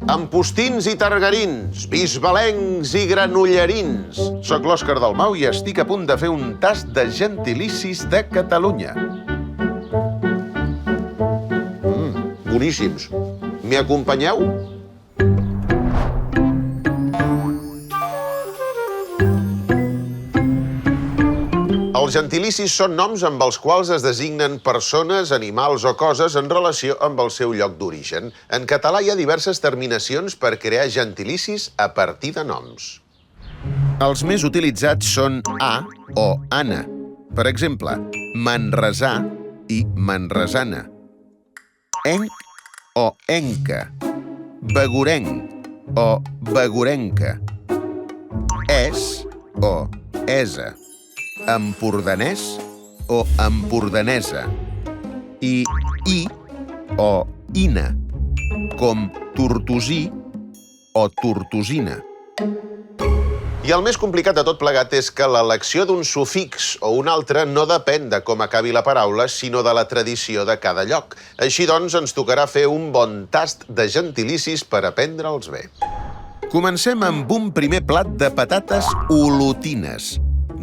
Ampostins i targarins, bisbalencs i granollerins. Soc l'Òscar Dalmau i estic a punt de fer un tast de gentilicis de Catalunya. Boníssims. M'hi acompanyeu? Els gentilicis són noms amb els quals es designen persones, animals o coses en relació amb el seu lloc d'origen. En català hi ha diverses terminacions per crear gentilicis a partir de noms. Els més utilitzats són a o ana. Per exemple, manresà i manresana. Enc o enca. Begurenc o begurenca. És o esa. Empordanès o empordanesa i o ina, com tortosí o tortosina. I el més complicat de tot plegat és que l'elecció d'un sufix o un altre no depèn de com acabi la paraula, sinó de la tradició de cada lloc. Així doncs, ens tocarà fer un bon tast de gentilicis per aprendre'ls bé. Comencem amb un primer plat de patates olotines.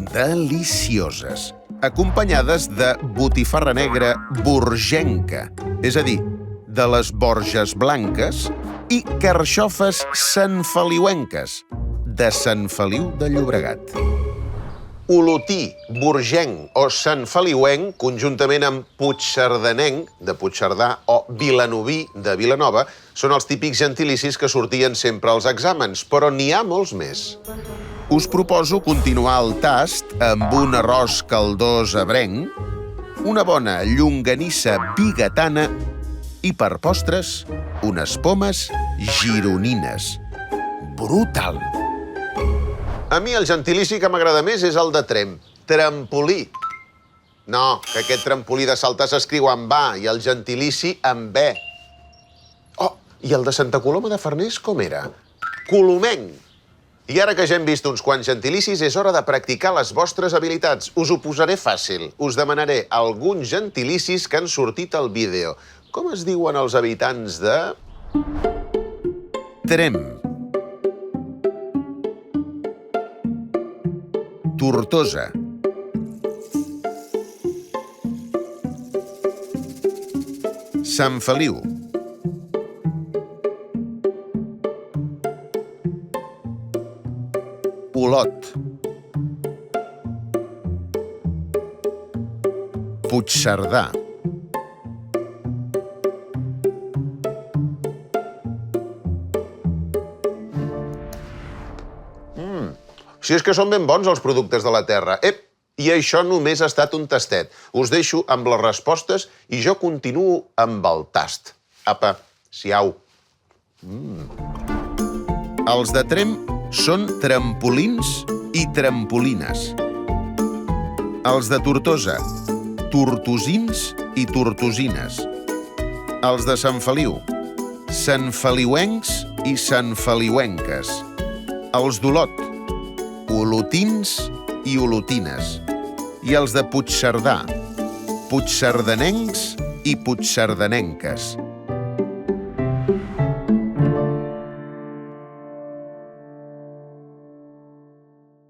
Delicioses, acompanyades de botifarra negra borgenca, és a dir, de les Borges blanques, i carxofes sanfeliuenques, de Sant Feliu de Llobregat. Olotí, borgenc o sanfeliuenc, conjuntament amb puigcerdanenc, de Puigcerdà, o vilanoví, de Vilanova, són els típics gentilicis que sortien sempre als exàmens, però n'hi ha molts més. Us proposo continuar el tast amb un arròs caldós ebrenc, una bona llonganissa bigatana i, per postres, unes pomes gironines. Brutal! A mi el gentilici que m'agrada més és el de trem, trampolí. No, que aquest trampolí de saltar s'escriu amb A i el gentilici amb B. Oh, i el de Santa Coloma de Farners com era? Colomenc. I ara que ja hem vist uns quants gentilicis, és hora de practicar les vostres habilitats. Us ho posaré fàcil. Us demanaré alguns gentilicis que han sortit al vídeo. Com es diuen els habitants de... Trem. Tortosa. Sant Feliu. Olot. Puigcerdà. Si és que són ben bons els productes de la terra. I això només ha estat un tastet. Us deixo amb les respostes i jo continuo amb el tast. Apa, siau. Els de Trem són trampolins i trampolines. Els de Tortosa, tortosins i tortosines. Els de Sant Feliu, sanfeliuencs i sanfeliuenques. Els d'Olot, olotins i olotines. I els de Puigcerdà, puigcerdanencs i puigcerdanenques.